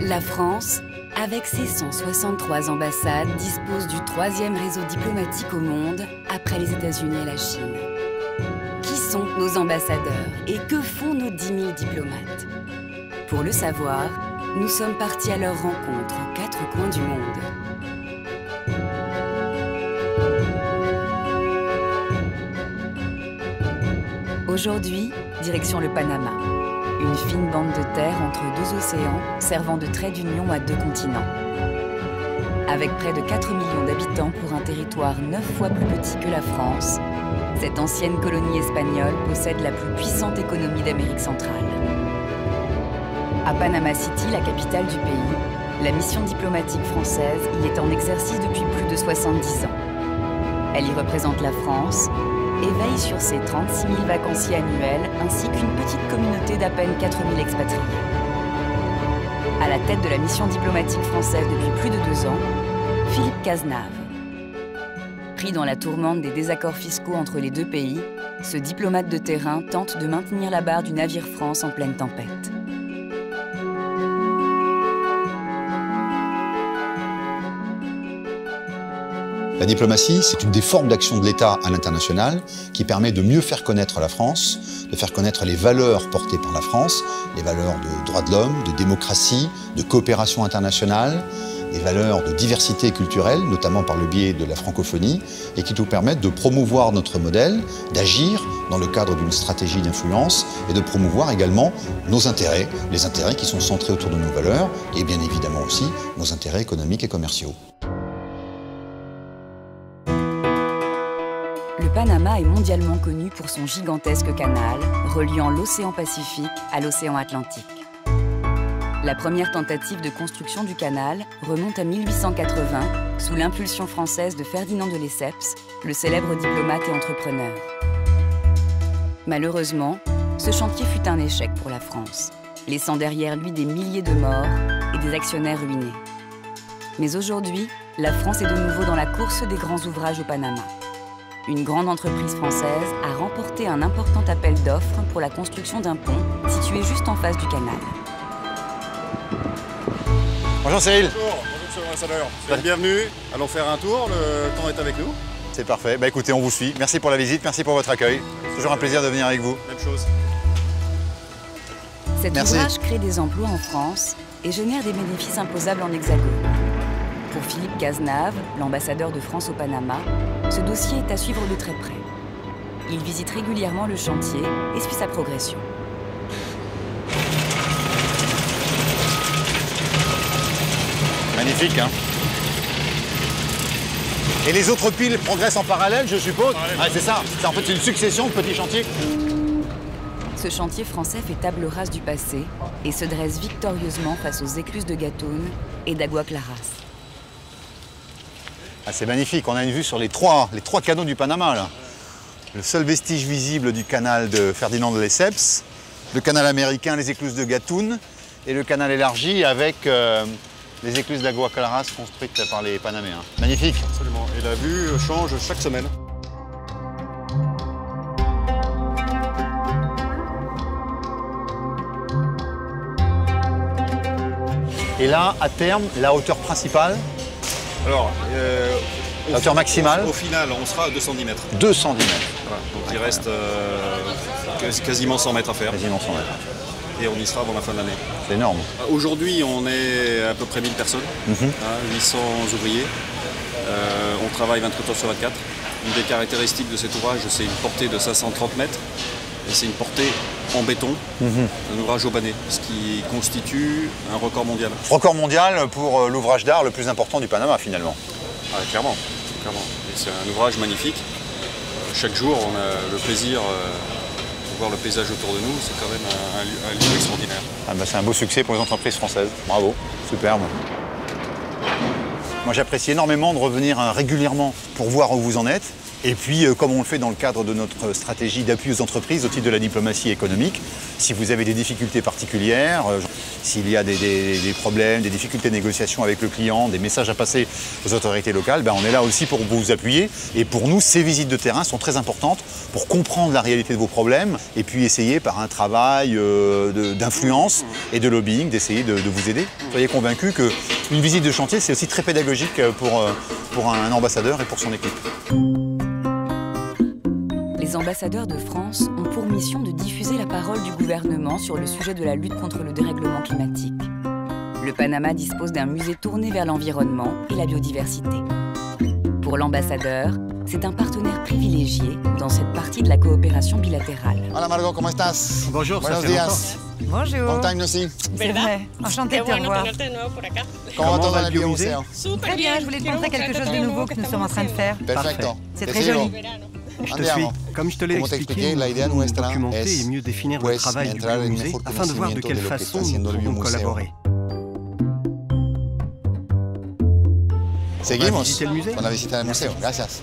La France, avec ses 163 ambassades, dispose du 3e réseau diplomatique au monde, après les États-Unis et la Chine. Qui sont nos ambassadeurs et que font nos 10 000 diplomates? Pour le savoir, nous sommes partis à leur rencontre aux 4 coins du monde. Aujourd'hui, direction le Panama. Une fine bande de terre entre 2 océans, servant de trait d'union à 2 continents. Avec près de 4 millions d'habitants pour un territoire 9 fois plus petit que la France, cette ancienne colonie espagnole possède la plus puissante économie d'Amérique centrale. À Panama City, la capitale du pays, la mission diplomatique française y est en exercice depuis plus de 70 ans. Elle y représente la France et veille sur ses 36 000 vacanciers annuels ainsi qu'une petite communauté d'à peine 4 000 expatriés. À la tête de la mission diplomatique française depuis plus de 2 ans, Philippe Cazenave. Pris dans la tourmente des désaccords fiscaux entre les 2 pays, ce diplomate de terrain tente de maintenir la barre du navire France en pleine tempête. La diplomatie, c'est une des formes d'action de l'État à l'international qui permet de mieux faire connaître la France, de faire connaître les valeurs portées par la France, les valeurs de droits de l'homme, de démocratie, de coopération internationale, des valeurs de diversité culturelle, notamment par le biais de la francophonie, et qui nous permettent de promouvoir notre modèle, d'agir dans le cadre d'une stratégie d'influence et de promouvoir également nos intérêts, les intérêts qui sont centrés autour de nos valeurs et bien évidemment aussi nos intérêts économiques et commerciaux. Le Panama est mondialement connu pour son gigantesque canal reliant l'océan Pacifique à l'océan Atlantique. La première tentative de construction du canal remonte à 1880 sous l'impulsion française de Ferdinand de Lesseps, le célèbre diplomate et entrepreneur. Malheureusement, ce chantier fut un échec pour la France, laissant derrière lui des milliers de morts et des actionnaires ruinés. Mais aujourd'hui, la France est de nouveau dans la course des grands ouvrages au Panama. Une grande entreprise française a remporté un important appel d'offres pour la construction d'un pont situé juste en face du canal. Bonjour Cyril. Bonjour monsieur l'ambassadeur. Soyez bienvenue. Allons faire un tour, le temps est avec nous. C'est parfait. Bah écoutez, on vous suit. Merci pour la visite, merci pour votre accueil. C'est toujours un plaisir de venir avec vous. Même chose. Cet ouvrage crée des emplois en France et génère des bénéfices imposables en Hexagone. Pour Philippe Cazenave, l'ambassadeur de France au Panama, ce dossier est à suivre de très près. Il visite régulièrement le chantier et suit sa progression. Magnifique, hein? Et les autres piles progressent en parallèle, je suppose? Ah, c'est ça. C'est en fait une succession de petits chantiers. Ce chantier français fait table rase du passé et se dresse victorieusement face aux écluses de Gatún et d'Agua Claras. Ah, c'est magnifique, on a une vue sur les trois canaux du Panama, là. Le seul vestige visible du canal de Ferdinand de Lesseps, le canal américain, les écluses de Gatún, et le canal élargi avec les écluses d'Agua Claras construites par les Panaméens. Magnifique. Absolument. Et la vue change chaque semaine. Et là, à terme, la hauteur principale? Alors, la hauteur maximale? Au final, on sera à 210 mètres. 210 mètres. Voilà. Donc il reste quasiment 100 mètres à faire. Quasiment 100 mètres. Et on y sera avant la fin de l'année. C'est énorme. Aujourd'hui, on est à peu près 1000 personnes, 800 ouvriers. On travaille 24 heures sur 24. Une des caractéristiques de cet ouvrage, c'est une portée de 530 mètres. Et c'est une portée en béton, un ouvrage aubané, ce qui constitue un record mondial. Record mondial pour l'ouvrage d'art le plus important du Panama, finalement. Ah, clairement, clairement. C'est un ouvrage magnifique. Chaque jour, on a le plaisir de voir le paysage autour de nous. C'est quand même un lieu extraordinaire. Ah bah, c'est un beau succès pour les entreprises françaises. Bravo, superbe. Moi, j'apprécie énormément de revenir régulièrement pour voir où vous en êtes Et puis, comme on le fait dans le cadre de notre stratégie d'appui aux entreprises au titre de la diplomatie économique, si vous avez des difficultés particulières, s'il y a des problèmes, des difficultés de négociation avec le client, des messages à passer aux autorités locales, ben, on est là aussi pour vous appuyer. Et pour nous, ces visites de terrain sont très importantes pour comprendre la réalité de vos problèmes et puis essayer par un travail d'influence et de lobbying d'essayer de vous aider. Soyez convaincus qu'une visite de chantier, c'est aussi très pédagogique pour un ambassadeur et pour son équipe. Les ambassadeurs de France ont pour mission de diffuser la parole du gouvernement sur le sujet de la lutte contre le dérèglement climatique. Le Panama dispose d'un musée tourné vers l'environnement et la biodiversité. Pour l'ambassadeur, c'est un partenaire privilégié dans cette partie de la coopération bilatérale. Hola Margot, ¿cómo estás? Bonjour, Buenos ça fait longtemps. días. Bonjour. Long time no see. C'est vrai. Enchantée de te revoir. ¿Cómo va todo va en el el biomusée? biomuseo? Très bien, je voulais te montrer quelque chose de nouveau que nous sommes en train de faire. Perfecto. C'est Te très sigo. joli. Je te suis. Comme je te l'ai Como te expliqué, expliqué, la idea nous voulons nuestra documenter es, et mieux définir le pues, travail du entrar en biomusée mejor afin de voir de conocimiento quelle de lo que façon está nous haciendo el pouvons biomuseo. collaborer. Seguimos visiter el musée? con la visita del museo. Gracias.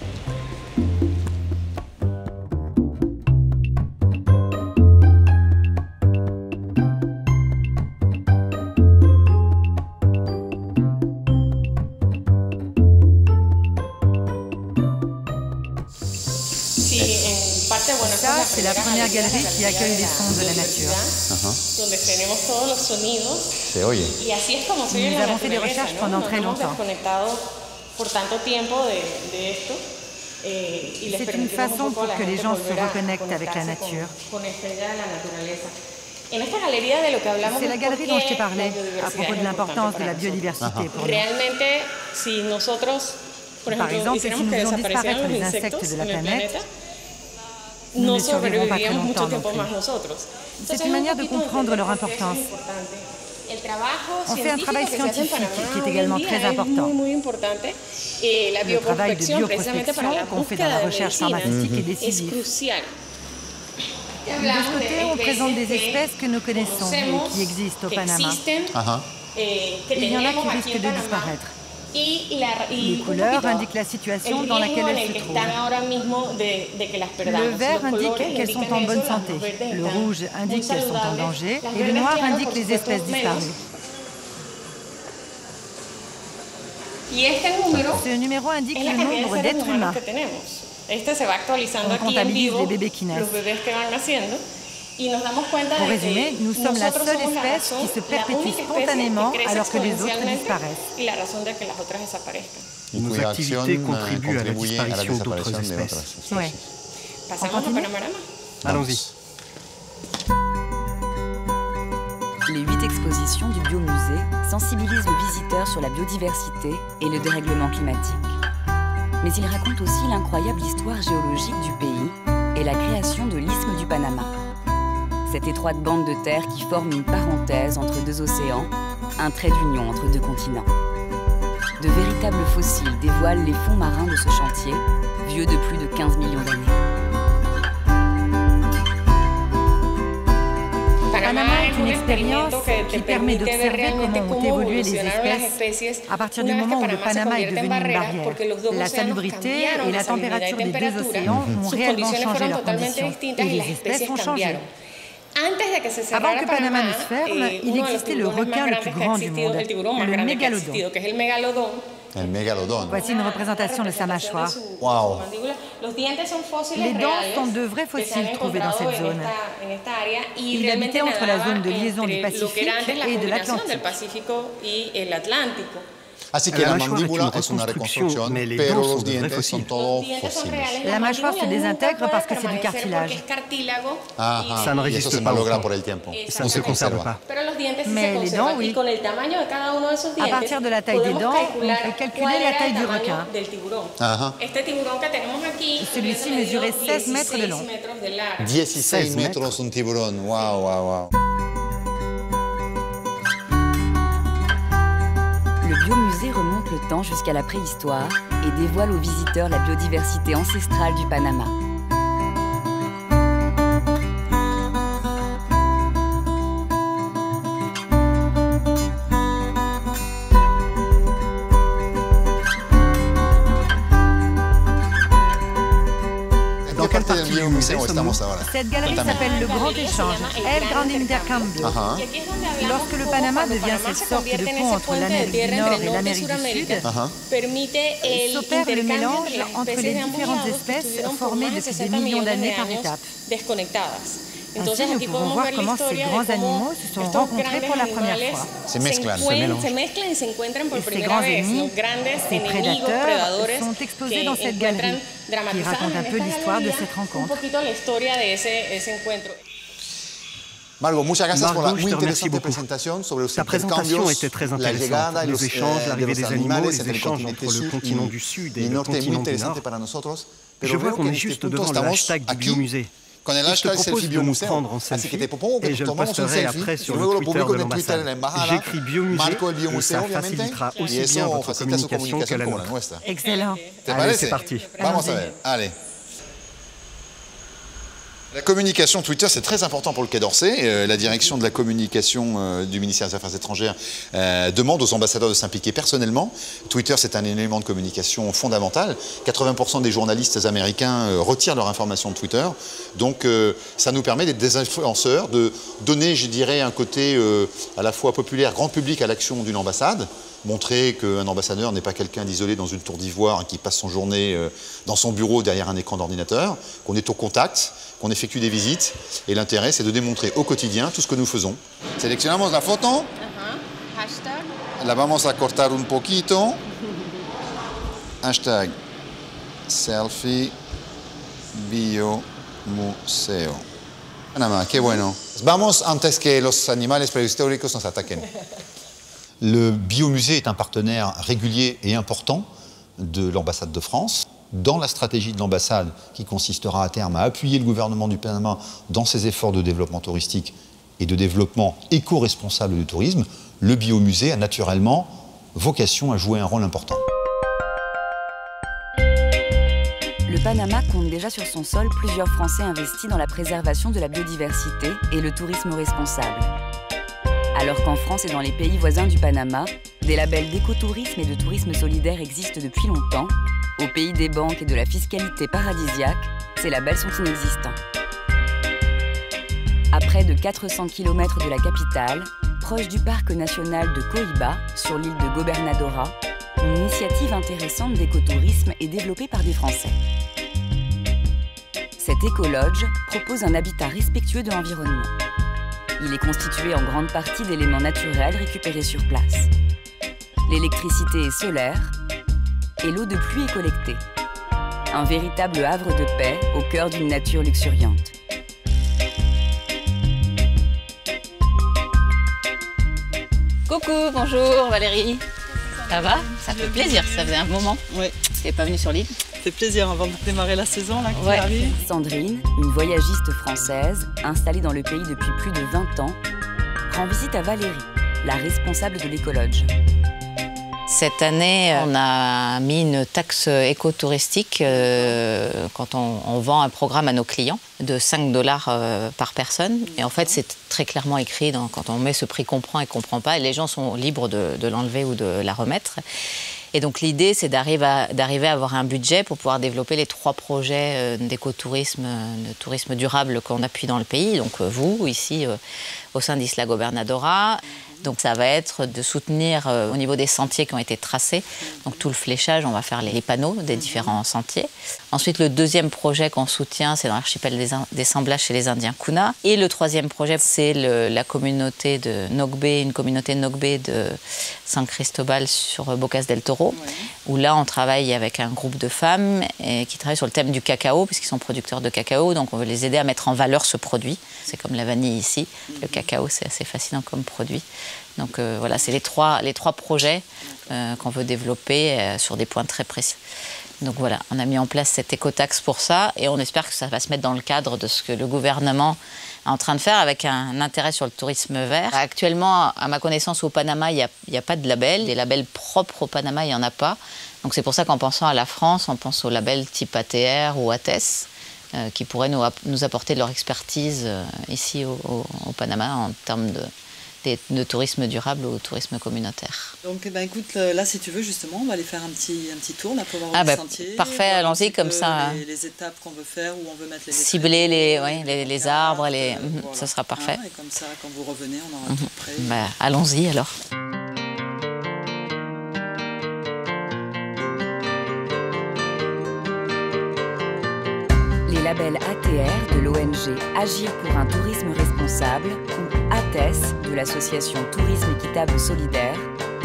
Ça, c'est la première galerie qui accueille les sons de la nature. Se oye. Nous avons fait des recherches pendant très longtemps. C'est une façon pour que les gens se reconnectent avec la nature. C'est la galerie dont je t'ai parlé à propos de l'importance de la biodiversité pour nous. Par exemple, si nous faisons disparaître les insectes de la planète, nous ne survivrons pas très longtemps non plus. C'est une manière de comprendre leur importance. On fait un travail scientifique qui est également très important. Le travail de bioprospection qu'on fait dans la recherche pharmaceutique est décisif. De ce côté, on présente des espèces que nous connaissons et qui existent au Panama. Il y en a qui risquent de disparaître. Les couleurs indiquent la situation dans laquelle elles se trouvent. Le vert indique qu'elles sont en bonne santé, le rouge indique qu'elles sont en danger et le noir indique les espèces disparues. Ce numéro indique le nombre d'êtres humains. On comptabilise les bébés qui naissent. Pour résumer, nous sommes la seule espèce qui se perpétue spontanément alors que les autres disparaissent. Nos activités contribuent à la disparition d'autres espèces. Oui. On continue ? Allons-y. Les 8 expositions du biomusée sensibilisent le visiteur sur la biodiversité et le dérèglement climatique. Mais ils racontent aussi l'incroyable histoire géologique du pays et la création de l'isthme du Panama. Cette étroite bande de terre qui forme une parenthèse entre deux océans, un trait d'union entre deux continents. De véritables fossiles dévoilent les fonds marins de ce chantier, vieux de plus de 15 millions d'années. Panama est une expérience qui permet d'observer comment ont évolué les espèces à partir du moment où le Panama est devenu une barrière. La salubrité et la température des deux océans ont réellement changé leurs conditions et les espèces ont changé. Avant que Panama ne se ferme, il existait le requin le plus grand du monde, le mégalodon. El megalodon. Voici une représentation de sa mâchoire. Wow. Les dents sont de vrais fossiles trouvés dans cette zone. Il habitait entre la zone de liaison du Pacifique et de l'Atlantique. Así que la mandíbula es una reconstrucción, pero los dientes son todos fósiles. La mâchoire se désintègre parce que c'est du cartilage. Ça ne Y eso résiste se pas au malogra temps. por el tiempo. Ça ne se conserve pas. Mais les dents, oui. À partir de la taille des dents, on peut calculer la taille du requin. Celui-ci mesurait 16 mètres de long. 16 metros un tiburón. Wow, wow, wow. Le biomusée remonte le temps jusqu'à la préhistoire et dévoile aux visiteurs la biodiversité ancestrale du Panama. Dans quelle partie du musée sommes-nous? Cette galerie s'appelle le Grand Échange, El Grande Intercambio. Lorsque le Panama devient cette sorte de pont entre l'Amérique du Nord et l'Amérique du Sud, s'opère le mélange entre les différentes espèces formées depuis des millions d'années par étapes. Ainsi, nous pouvons voir comment ces grands animaux se sont rencontrés pour la première fois. Se mezclan, se mélangent. Et ces grands ennemis, ces prédateurs, sont exposés dans cette galerie, qui raconte un peu l'histoire de cette rencontre. Margot, muchas gracias por la Margot, muy je te remercie interesante beaucoup. presentación sobre los Ta présentation était très la intéressante. llegada, Nos échanges, l'arrivée des animaux, les échanges entre entre le continent du Sud et le norte muy continent du interesante Nord. para nosotros. Je vois qu'on est juste devant le hashtag du biomusée. Con el Et je te hashtag propose selfie de nous biomuseo. prendre en Así que selfie te propongo que et je le tomemos un posterai selfie après y sur le luego lo Twitter publico de en el Twitter de la l'ambassade. embajada. J'écris biomusée Marco el et biomuseo, ça obviamente, facilitera y aussi eso bien votre facilita su communication que la como la nôtre. nuestra. Excellent. ¿Te Allez, parece? c'est parti. Vamos a ver. Allez. La communication Twitter, c'est très important pour le Quai d'Orsay. La direction de la communication du ministère des Affaires étrangères demande aux ambassadeurs de s'impliquer personnellement. Twitter, c'est un élément de communication fondamental. 80% des journalistes américains retirent leur information de Twitter. Donc, ça nous permet d'être des influenceurs, de donner, je dirais, un côté à la fois populaire, grand public à l'action d'une ambassade. Montrer qu'un ambassadeur n'est pas quelqu'un d'isolé dans une tour d'ivoire qui passe son journée dans son bureau derrière un écran d'ordinateur, qu'on est au contact, qu'on effectue des visites. Et l'intérêt, c'est de démontrer au quotidien tout ce que nous faisons. Seleccionamos la photo. Hashtag. La vamos a cortar un poquito. Hashtag selfie biomuseo. Panamá, qué bueno. Vamos antes que los animales prehistóricos nos ataquen. Le biomusée est un partenaire régulier et important de l'ambassade de France. Dans la stratégie de l'ambassade, qui consistera à terme à appuyer le gouvernement du Panama dans ses efforts de développement touristique et de développement éco-responsable du tourisme, le biomusée a naturellement vocation à jouer un rôle important. Le Panama compte déjà sur son sol plusieurs Français investis dans la préservation de la biodiversité et le tourisme responsable. Alors qu'en France et dans les pays voisins du Panama, des labels d'écotourisme et de tourisme solidaire existent depuis longtemps, au pays des banques et de la fiscalité paradisiaque, ces labels sont inexistants. À près de 400 km de la capitale, proche du parc national de Coiba, sur l'île de Gobernadora, une initiative intéressante d'écotourisme est développée par des Français. Cet écolodge propose un habitat respectueux de l'environnement. Il est constitué en grande partie d'éléments naturels récupérés sur place. L'électricité est solaire et l'eau de pluie est collectée. Un véritable havre de paix au cœur d'une nature luxuriante. Coucou, bonjour Valérie. Ça va? Ça fait plaisir, ça faisait un moment. Oui. Tu n'es pas venue sur l'île? C'est plaisir avant de démarrer la saison là, qui Ouais. arrive. Sandrine, une voyagiste française installée dans le pays depuis plus de 20 ans, rend visite à Valérie, la responsable de l'écolodge. Cette année, on a mis une taxe écotouristique quand on vend un programme à nos clients de 5 $ par personne. Et en fait, c'est très clairement écrit quand on met ce prix comprend et comprend pas. Et les gens sont libres de l'enlever ou de la remettre. Et donc l'idée, c'est d'arriver à avoir un budget pour pouvoir développer les 3 projets d'écotourisme, de tourisme durable qu'on appuie dans le pays. Donc vous, ici, au sein d'Isla Gobernadora. Donc ça va être de soutenir au niveau des sentiers qui ont été tracés. Donc tout le fléchage, on va faire les panneaux des différents sentiers. Ensuite, le deuxième projet qu'on soutient, c'est dans l'archipel des Samblas chez les Indiens Kuna. Et le troisième projet, c'est la communauté de Nogbe, une communauté Nogbe de San Cristobal sur Bocas del Toro, où là, on travaille avec un groupe de femmes qui travaillent sur le thème du cacao, puisqu'ils sont producteurs de cacao. Donc on veut les aider à mettre en valeur ce produit. C'est comme la vanille ici. Le cacao, c'est assez fascinant comme produit. Donc voilà, c'est les trois projets qu'on veut développer sur des points très précis. Donc voilà, on a mis en place cette écotaxe pour ça et on espère que ça va se mettre dans le cadre de ce que le gouvernement est en train de faire avec un intérêt sur le tourisme vert. Actuellement, à ma connaissance, au Panama, il n'y a pas de label. Des labels propres au Panama, il n'y en a pas. Donc c'est pour ça qu'en pensant à la France, on pense aux labels type ATR ou ATES qui pourraient nous apporter leur expertise ici au Panama en termes de tourisme durable au tourisme communautaire. Donc eh ben, écoute, là si tu veux justement, on va aller faire un petit tour là, pour voir le sentier. Parfait, allons-y comme ça. Les étapes qu'on veut faire, où on veut mettre les cibler les arbres, voilà. Ça sera parfait. Et comme ça, quand vous revenez, on aura tout prêt. Allons-y alors. Les labels ATR de l'ONG Agir pour un tourisme responsable ou ATES de l'association Tourisme équitable solidaire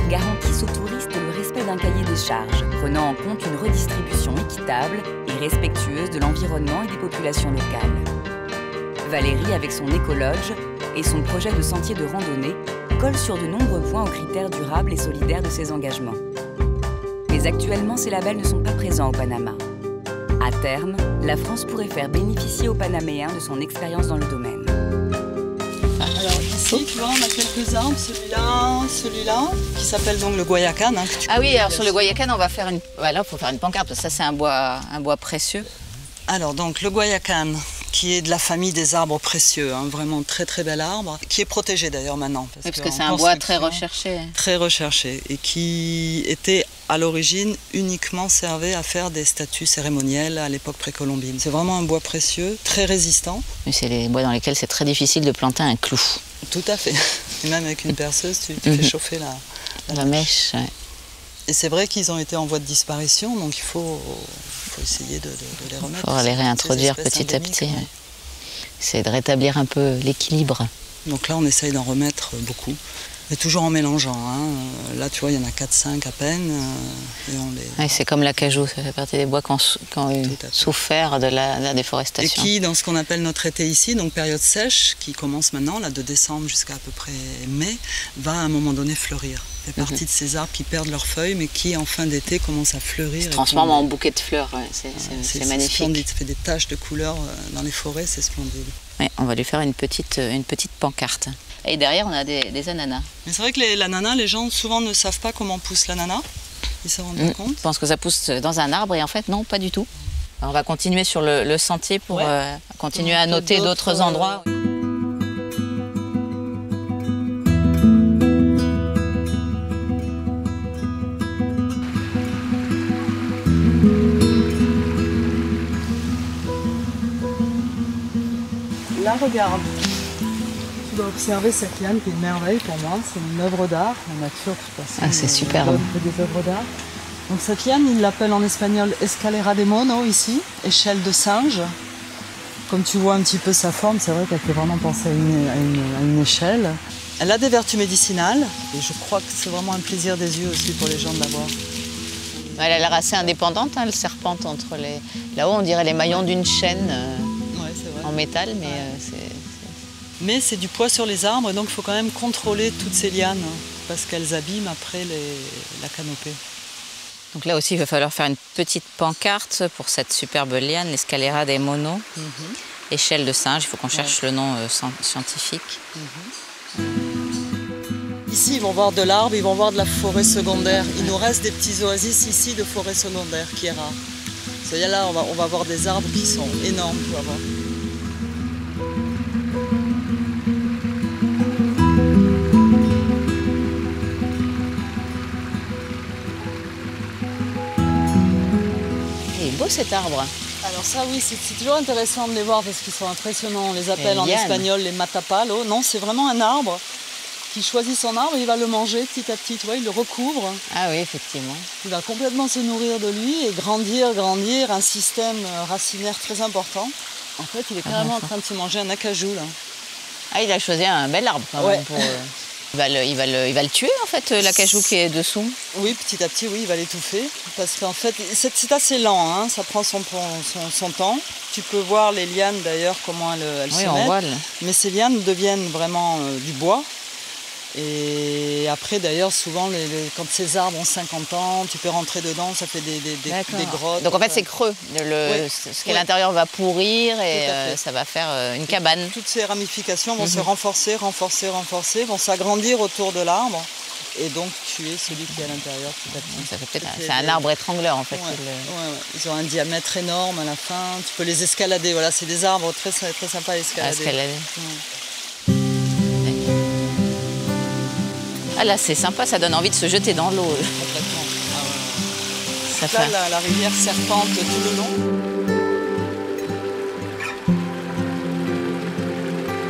garantissent aux touristes le respect d'un cahier des charges prenant en compte une redistribution équitable et respectueuse de l'environnement et des populations locales. Valérie, avec son écologe et son projet de sentier de randonnée, colle sur de nombreux points aux critères durables et solidaires de ses engagements. Mais actuellement, ces labels ne sont pas présents au Panama. À terme, la France pourrait faire bénéficier aux Panaméens de son expérience dans le domaine. Alors ici, tu vois, on a quelques arbres, celui-là, qui s'appelle donc le Guayacan. Hein, oui, alors sur le Guayacan, on va faire une... Là, il faut faire une pancarte, parce que ça c'est un bois précieux. Alors donc le Guayacan, qui est de la famille des arbres précieux, hein, vraiment très très bel arbre, qui est protégé d'ailleurs maintenant. Parce que c'est un bois très recherché. Très recherché, et qui était à l'origine uniquement servait à faire des statues cérémonielles à l'époque précolombine. C'est vraiment un bois précieux, très résistant. Mais c'est les bois dans lesquels c'est très difficile de planter un clou. Tout à fait. Et même avec une perceuse, tu fais chauffer la mèche. Ouais. Et c'est vrai qu'ils ont été en voie de disparition, donc il faut essayer de les remettre. Il faut les réintroduire petit à petit. Ouais. Essayer de rétablir un peu l'équilibre. Donc là, on essaye d'en remettre beaucoup. Mais toujours en mélangeant. Hein. Là, tu vois, il y en a 4-5 à peine. C'est comme l'acajou, ça fait partie des bois qui ont souffert de la déforestation. Et qui, dans ce qu'on appelle notre été ici, donc période sèche, qui commence maintenant, là, de décembre jusqu'à à peu près mai, va à un moment donné fleurir. Il fait partie de ces arbres qui perdent leurs feuilles, mais qui, en fin d'été, commencent à fleurir. Se transforment en bouquet de fleurs, c'est magnifique. Splendide, ça fait des taches de couleurs dans les forêts, c'est splendide. Ouais, on va lui faire une petite pancarte. Et derrière, on a des ananas. Mais c'est vrai que l'ananas, les gens souvent ne savent pas comment pousse l'ananas. Ils se rendent pas compte. Je pense que ça pousse dans un arbre et en fait, non, pas du tout. Alors, on va continuer sur le sentier pour continuer à noter d'autres endroits. Là, regarde. Tu dois observer cette liane qui est une merveille pour moi. C'est une œuvre d'art, en nature de toute façon. Ah, c'est superbe. Des œuvres d'art. Donc cette liane, ils l'appellent en espagnol escalera de mono ici, échelle de singe. Comme tu vois un petit peu sa forme, c'est vrai qu'elle fait vraiment penser à une échelle. Elle a des vertus médicinales et je crois que c'est vraiment un plaisir des yeux aussi pour les gens de la voir. Elle a l'air assez indépendante, hein, elle serpente entre les... Là-haut, on dirait les maillons d'une chaîne en métal, mais Mais c'est du poids sur les arbres, donc il faut quand même contrôler toutes ces lianes, parce qu'elles abîment après la canopée. Donc là aussi, il va falloir faire une petite pancarte pour cette superbe liane, l'escalera des monos, échelle de singe, il faut qu'on cherche le nom scientifique. Ici, ils vont voir de l'arbre, ils vont voir de la forêt secondaire. Il nous reste des petits oasis ici de forêt secondaire, qui est rare. C'est-à-dire là, on va voir des arbres qui sont énormes, tu vas voir. Il est beau cet arbre. Alors ça oui, c'est toujours intéressant de les voir parce qu'ils sont impressionnants. On les appelle en espagnol les matapalos. Non, c'est vraiment un arbre qui choisit son arbre et il va le manger petit à petit. Tu vois, il le recouvre. Ah oui, effectivement. Il va complètement se nourrir de lui et grandir, un système racinaire très important. En fait, il est carrément en train de se manger un acajou là. Ah, il a choisi un bel arbre quand même pour... Il va le tuer en fait, l'acajou qui est dessous. Oui, petit à petit, oui, il va l'étouffer. Parce qu'en fait, c'est assez lent, hein, ça prend son temps. Tu peux voir les lianes d'ailleurs, comment elles se mettent. Mais ces lianes deviennent vraiment du bois. Et après d'ailleurs, souvent, quand ces arbres ont 50 ans, tu peux rentrer dedans, ça fait des grottes. Donc en fait, c'est creux. Ce qui est à l'intérieur va pourrir et ça va faire une cabane. Toutes ces ramifications vont se renforcer, vont s'agrandir autour de l'arbre et donc tuer celui qui est à l'intérieur petit à petit. C'est un arbre étrangleur en fait. Ils ont un diamètre énorme à la fin, tu peux les escalader. Voilà, c'est des arbres très sympas à escalader. Ah là, c'est sympa, ça donne envie de se jeter dans l'eau. Complètement. Là, la rivière serpente tout le long.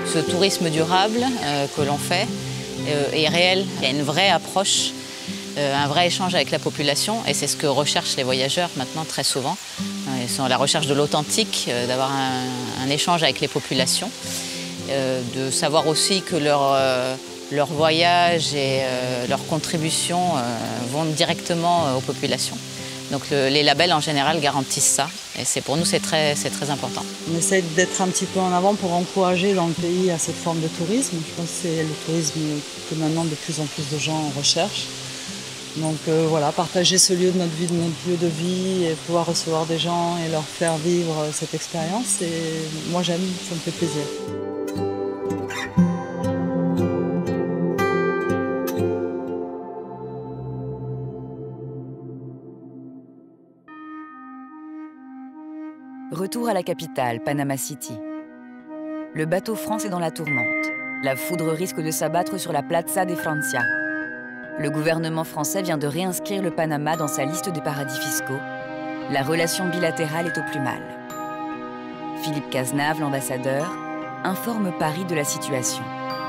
Ce tourisme durable que l'on fait est réel. Il y a une vraie approche, un vrai échange avec la population et c'est ce que recherchent les voyageurs maintenant très souvent. Ils sont à la recherche de l'authentique, d'avoir un échange avec les populations, de savoir aussi que leur voyage et leur contribution vont directement aux populations. Donc les labels en général garantissent ça et pour nous c'est très important. On essaie d'être un petit peu en avant pour encourager dans le pays à cette forme de tourisme. Je pense que c'est le tourisme que maintenant de plus en plus de gens recherchent. Donc voilà, partager ce lieu de notre lieu de vie et pouvoir recevoir des gens et leur faire vivre cette expérience. Et moi j'aime, ça me fait plaisir. Retour à la capitale, Panama City. Le bateau France est dans la tourmente. La foudre risque de s'abattre sur la Plaza de Francia. Le gouvernement français vient de réinscrire le Panama dans sa liste des paradis fiscaux. La relation bilatérale est au plus mal. Philippe Cazenave, l'ambassadeur, informe Paris de la situation.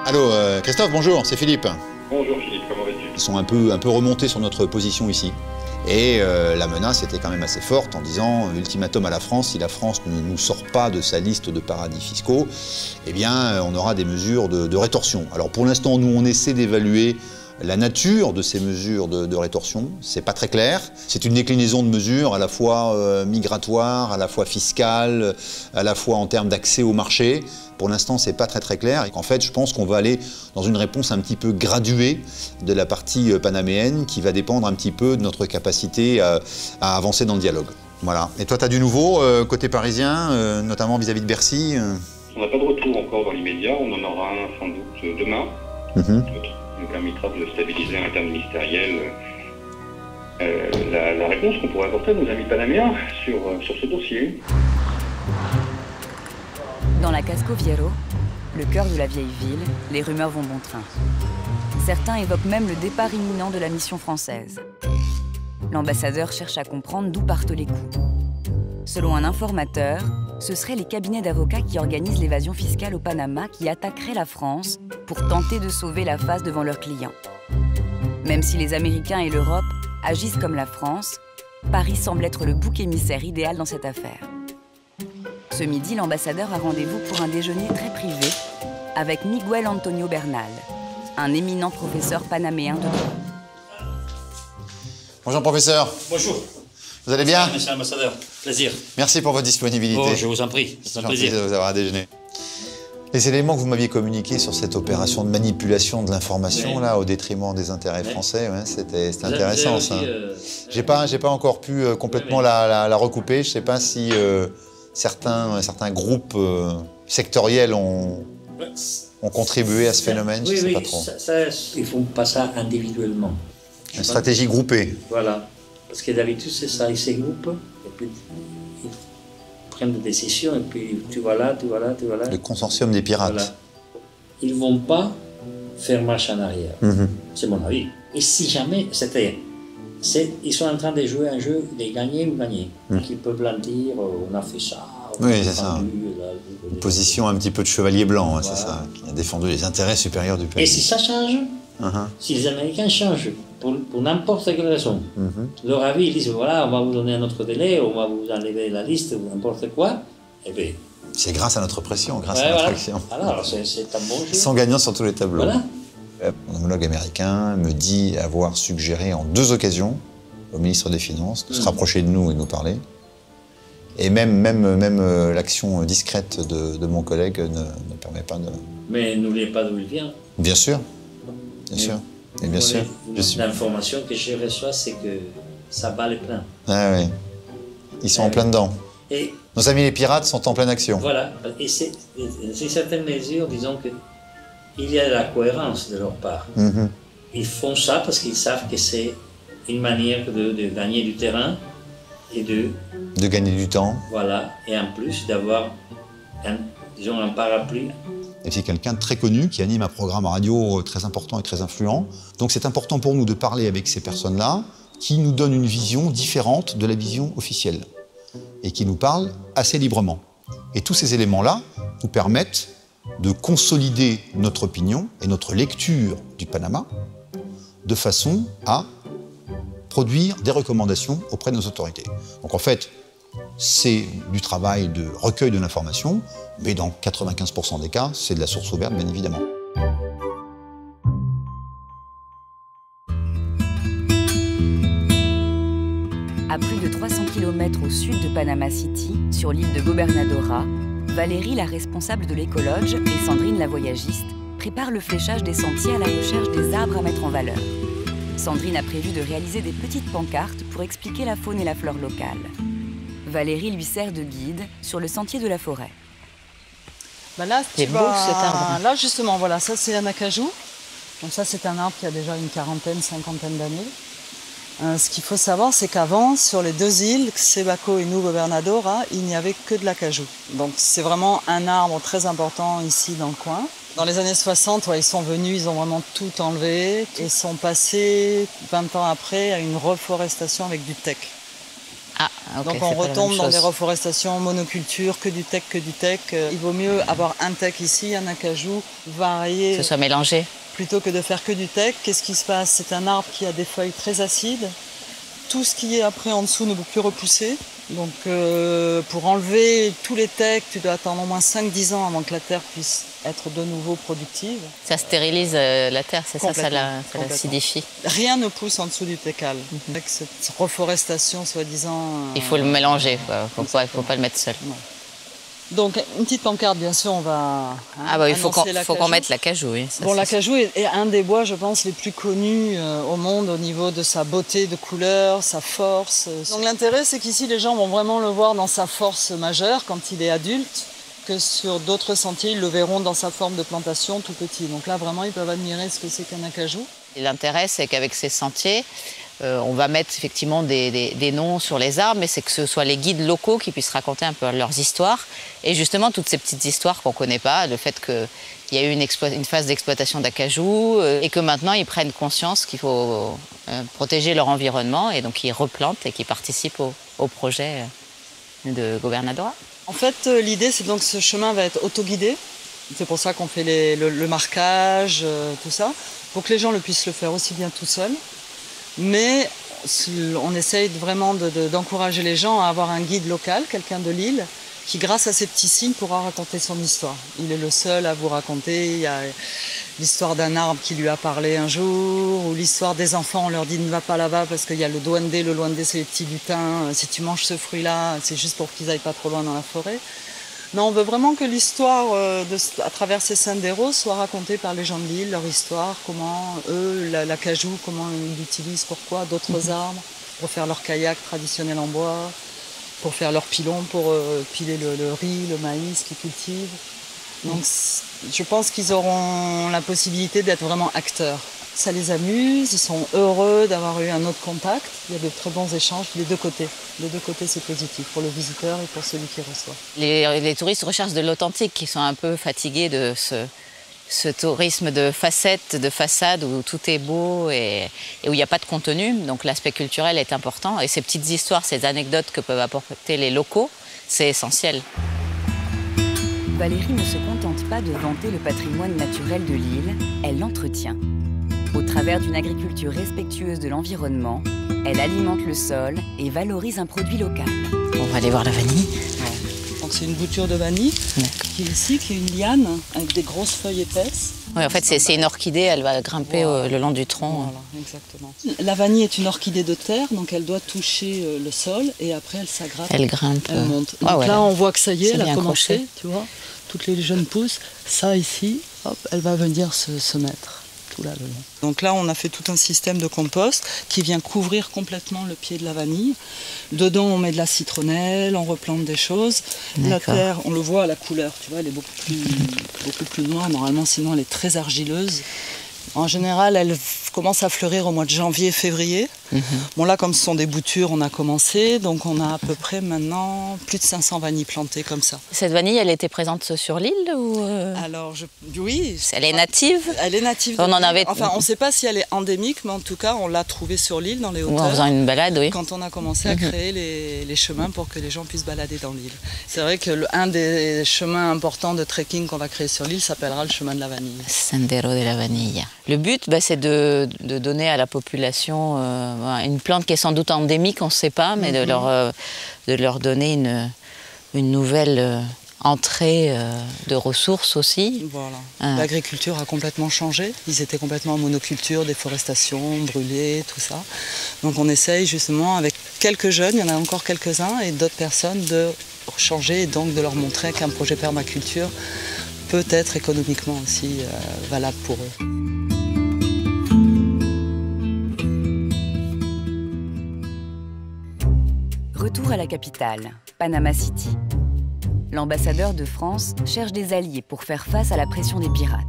Allô, Christophe, bonjour, c'est Philippe. Bonjour Philippe, comment vas-tu? Ils sont un peu remontés sur notre position ici. Et la menace était quand même assez forte en disant ultimatum à la France, si la France ne nous sort pas de sa liste de paradis fiscaux, eh bien on aura des mesures de rétorsion. Alors pour l'instant, nous on essaie d'évaluer la nature de ces mesures de rétorsion. C'est pas très clair. C'est une déclinaison de mesures à la fois migratoires, à la fois fiscales, à la fois en termes d'accès au marché. Pour l'instant, c'est pas très clair. Et en fait, je pense qu'on va aller dans une réponse un petit peu graduée de la partie panaméenne qui va dépendre un petit peu de notre capacité à avancer dans le dialogue. Voilà. Et toi, tu as du nouveau côté parisien, notamment vis-à-vis de Bercy On n'a pas de retour encore dans l'immédiat. On en aura un sans doute demain. Nous permettra de stabiliser à l'interministériel la réponse qu'on pourrait apporter à nos amis panaméens sur ce dossier. Dans la Casco Viejo, le cœur de la vieille ville, les rumeurs vont bon train. Certains évoquent même le départ imminent de la mission française. L'ambassadeur cherche à comprendre d'où partent les coups. Selon un informateur, ce seraient les cabinets d'avocats qui organisent l'évasion fiscale au Panama qui attaqueraient la France pour tenter de sauver la face devant leurs clients. Même si les Américains et l'Europe agissent comme la France, Paris semble être le bouc émissaire idéal dans cette affaire. Ce midi, l'ambassadeur a rendez-vous pour un déjeuner très privé avec Miguel Antonio Bernal, un éminent professeur panaméen de droit. Bonjour professeur. Bonjour. Vous allez bien? Monsieur l'ambassadeur, plaisir. Merci pour votre disponibilité. Oh, je vous en prie, c'est un plaisir. De vous avoir à déjeuner. Les éléments que vous m'aviez communiqués sur cette opération de manipulation de l'information, là, au détriment des intérêts français, ouais, c'était intéressant, ça. J'ai pas encore pu complètement la recouper. Je ne sais pas si certains groupes sectoriels ont contribué à ce phénomène, je ne sais pas trop. Ils ne font pas ça individuellement. Une stratégie groupée. Voilà. Parce que d'habitude, c'est ça, ils se groupent, et puis ils prennent des décisions, et puis tu vas là, tu vas là, tu vas là. Le consortium des pirates. Voilà. Ils ne vont pas faire marche en arrière. C'est mon avis. Et si jamais, ils sont en train de jouer un jeu de gagner ou gagner. Donc ils peuvent leur dire, on a fait ça. Oui, c'est ça. Une position un petit peu de chevalier blanc, hein, voilà. C'est ça, qui a défendu les intérêts supérieurs du pays. Et si ça change, si les Américains changent, pour n'importe quelle raison, leur avis, ils disent, voilà, on va vous donner un autre délai, on va vous enlever la liste, ou n'importe quoi, et bien... C'est grâce à notre pression, grâce à notre action. Alors, c'est un bon jeu. Ils sont gagnants sur tous les tableaux. Voilà. Mon homologue américain me dit avoir suggéré en 2 occasions au ministre des Finances de se rapprocher de nous et de nous parler. Et même l'action discrète de mon collègue ne permet pas de... Mais n'oubliez pas d'où il vient. Bien sûr. Bien sûr. Et bien sûr. L'information que je reçois, c'est que ça bat les plein. Ah oui. Ils sont en plein dedans. Et nos amis les pirates sont en pleine action. Voilà. Et c'est certaines mesures, disons qu'il y a de la cohérence de leur part. Ils font ça parce qu'ils savent que c'est une manière de gagner du terrain et de gagner du temps. Voilà. Et en plus d'avoir un parapluie Et c'est quelqu'un de très connu qui anime un programme radio très important et très influent. Donc c'est important pour nous de parler avec ces personnes-là qui nous donnent une vision différente de la vision officielle et qui nous parlent assez librement. Et tous ces éléments-là nous permettent de consolider notre opinion et notre lecture du Panama de façon à produire des recommandations auprès de nos autorités. Donc en fait, c'est du travail de recueil de l'information, mais dans 95% des cas, c'est de la source ouverte, bien évidemment. À plus de 300 km au sud de Panama City, sur l'île de Gobernadora, Valérie, la responsable de l'écologe, et Sandrine, la voyagiste, préparent le fléchage des sentiers à la recherche des arbres à mettre en valeur. Sandrine a prévu de réaliser des petites pancartes pour expliquer la faune et la flore locale. Valérie lui sert de guide sur le sentier de la forêt. Bah là, c'est beau cet arbre. Là, justement, voilà, ça c'est un acajou. Donc ça, c'est un arbre qui a déjà une quarantaine, cinquantaine d'années. Ce qu'il faut savoir, c'est qu'avant, sur les deux îles, Cebaco et New Gobernadora, il n'y avait que de l'acajou. Donc c'est vraiment un arbre très important ici dans le coin. Dans les années 60, ils sont venus, ils ont vraiment tout enlevé et sont passés 20 ans après à une reforestation avec du teck. Ah, okay, donc on retombe dans des reforestations monoculture, que du teck. Il vaut mieux avoir un teck ici, un acajou varié. Que ce soit mélangé. Plutôt que de faire que du teck. Qu'est-ce qui se passe? C'est un arbre qui a des feuilles très acides. Tout ce qui est après en dessous ne peut plus repousser. Donc pour enlever tous les techs, tu dois attendre au moins 5-10 ans avant que la terre puisse être de nouveau productive. Ça stérilise la terre, c'est ça l'acidifie. Rien ne pousse en dessous du teccal. Avec cette reforestation soi-disant... Il faut le mélanger, il ne faut pas le mettre seul. Non. Donc une petite pancarte, bien sûr, on va... il faut qu'on mette l'acajou, oui. Bon, l'acajou est un des bois, je pense, les plus connus au monde au niveau de sa beauté de couleur, sa force. Donc l'intérêt, c'est qu'ici, les gens vont vraiment le voir dans sa force majeure quand il est adulte, que sur d'autres sentiers, ils le verront dans sa forme de plantation tout petit. Donc là, vraiment, ils peuvent admirer ce que c'est qu'un acajou. Et l'intérêt, c'est qu'avec ces sentiers, on va mettre effectivement des noms sur les arbres, mais c'est que ce soit les guides locaux qui puissent raconter un peu leurs histoires. Et justement, toutes ces petites histoires qu'on ne connaît pas, le fait qu'il y a eu une phase d'exploitation d'acajou et que maintenant, ils prennent conscience qu'il faut protéger leur environnement et donc ils replantent et qu'ils participent au projet de Gobernadora. En fait, l'idée, c'est donc que ce chemin va être autoguidé. C'est pour ça qu'on fait le marquage, tout ça, pour que les gens puissent le faire aussi bien tout seuls. Mais on essaye vraiment d'encourager les gens à avoir un guide local, quelqu'un de l'île, qui grâce à ces petits signes pourra raconter son histoire. Il est le seul à vous raconter. Il y a l'histoire d'un arbre qui lui a parlé un jour, ou l'histoire des enfants, on leur dit ne va pas là-bas parce qu'il y a le duende c'est les petits lutins, si tu manges ce fruit-là, c'est juste pour qu'ils n'aillent pas trop loin dans la forêt. Non, on veut vraiment que l'histoire, à travers ces senderos, soit racontée par les gens de l'île, leur histoire, comment eux, l'acajou, comment ils l'utilisent, pourquoi, d'autres arbres, pour faire leur kayak traditionnel en bois, pour faire leur pilon, pour piler le riz, le maïs qu'ils cultivent. Donc je pense qu'ils auront la possibilité d'être vraiment acteurs. Ça les amuse, ils sont heureux d'avoir eu un autre contact. Il y a de très bons échanges des deux côtés. Des deux côtés, c'est positif, pour le visiteur et pour celui qui reçoit. Les touristes recherchent de l'authentique, qui sont un peu fatigués de ce tourisme de facettes, de façade, où tout est beau et où il n'y a pas de contenu. Donc l'aspect culturel est important. Et ces petites histoires, ces anecdotes que peuvent apporter les locaux, c'est essentiel. Valérie ne se contente pas de vanter le patrimoine naturel de l'île, elle l'entretient. Au travers d'une agriculture respectueuse de l'environnement, elle alimente le sol et valorise un produit local. On va aller voir la vanille. Donc c'est une bouture de vanille qui est ici, qui est une liane avec des grosses feuilles épaisses. Oui, en fait, c'est une orchidée, elle va grimper le long du tronc. Voilà, exactement. La vanille est une orchidée de terre, donc elle doit toucher le sol et après elle s'aggrave. Elle grimpe. Elle monte. Donc là, on voit que ça y est, elle a commencé, tu vois. Toutes les jeunes pousses, ça ici, hop, elle va venir se mettre. Là, le long. Donc là, on a fait tout un système de compost qui vient couvrir complètement le pied de la vanille. Dedans, on met de la citronnelle, on replante des choses. La terre, on le voit à la couleur, tu vois, elle est beaucoup plus noire. Normalement, sinon, elle est très argileuse. En général, elles commencent à fleurir au mois de janvier, février. Bon là, comme ce sont des boutures, on a commencé, donc on a à peu près maintenant plus de 500 vanilles plantées comme ça. Cette vanille, elle était présente sur l'île ou Alors, oui. Elle est native. Elle est native. On en avait. Enfin, on ne sait pas si elle est endémique, mais en tout cas, on l'a trouvée sur l'île, dans les hauteurs. En faisant une balade, oui. Quand on a commencé à créer les chemins pour que les gens puissent balader dans l'île. C'est vrai que un des chemins importants de trekking qu'on va créer sur l'île s'appellera le chemin de la vanille. Sendero de la Vanille. Le but, c'est de donner à la population une plante qui est sans doute endémique, on ne sait pas, mais de leur donner une nouvelle entrée de ressources aussi. Voilà. L'agriculture a complètement changé. Ils étaient complètement en monoculture, déforestation, brûlés, tout ça. Donc on essaye justement avec quelques jeunes, il y en a encore quelques-uns, et d'autres personnes de changer et donc de leur montrer qu'un projet permaculture peut être économiquement aussi valable pour eux. Retour à la capitale, Panama City. L'ambassadeur de France cherche des alliés pour faire face à la pression des pirates.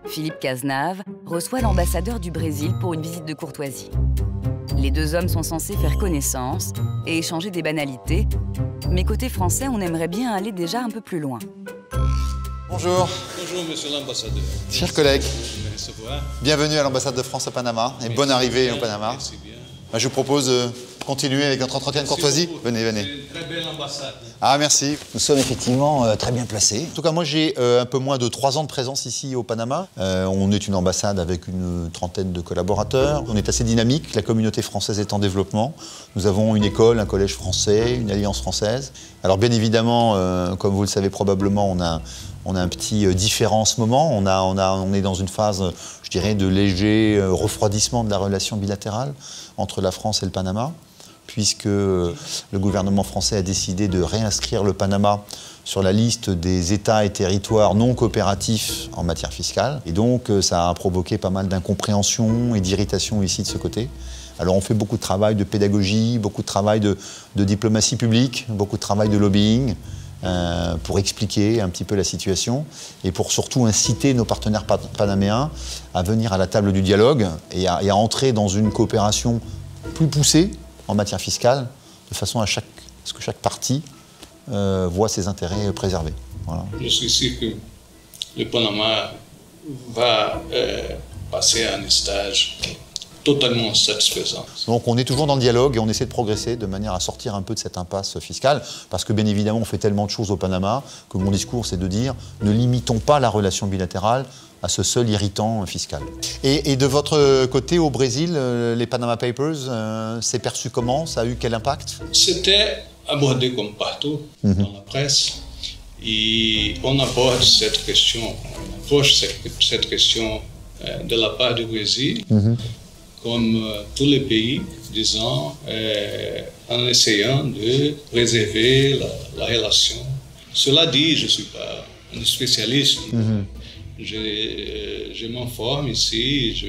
Philippe Cazenave reçoit l'ambassadeur du Brésil pour une visite de courtoisie. Les deux hommes sont censés faire connaissance et échanger des banalités, mais côté français, on aimerait bien aller déjà un peu plus loin. Bonjour. Bonjour, monsieur l'ambassadeur. Chers collègues, bienvenue à l'ambassade de France à Panama et bonne arrivée au Panama. Merci bien. Je vous propose de continuer avec notre entretien de courtoisie. Venez, venez. C'est une très belle ambassade. Ah, merci. Nous sommes effectivement très bien placés. En tout cas, moi, j'ai un peu moins de 3 ans de présence ici au Panama. On est une ambassade avec une trentaine de collaborateurs. On est assez dynamique. La communauté française est en développement. Nous avons une école, un collège français, une alliance française. Alors, bien évidemment, comme vous le savez probablement, on a un petit différend en ce moment. On est dans une phase, je dirais, de léger refroidissement de la relation bilatérale entre la France et le Panama, puisque le gouvernement français a décidé de réinscrire le Panama sur la liste des États et territoires non coopératifs en matière fiscale. Et donc, ça a provoqué pas mal d'incompréhension et d'irritation ici de ce côté. Alors, on fait beaucoup de travail de pédagogie, beaucoup de travail de diplomatie publique, beaucoup de travail de lobbying, pour expliquer un petit peu la situation et pour surtout inciter nos partenaires panaméens à venir à la table du dialogue et à entrer dans une coopération plus poussée en matière fiscale, de façon à ce que chaque partie voit ses intérêts préservés. Voilà. Je suis sûr que le Panama va passer à un stage totalement satisfaisant. Donc on est toujours dans le dialogue et on essaie de progresser de manière à sortir un peu de cette impasse fiscale, parce que bien évidemment on fait tellement de choses au Panama que mon discours c'est de dire ne limitons pas la relation bilatérale à ce seul irritant fiscal. Et de votre côté au Brésil, les Panama Papers, c'est perçu comment? Ça a eu quel impact? C'était abordé comme partout dans la presse et on aborde cette question, on approche cette question de la part du Brésil. Comme tous les pays, disons, en essayant de préserver la relation. Cela dit, je ne suis pas un spécialiste. Je m'informe ici, je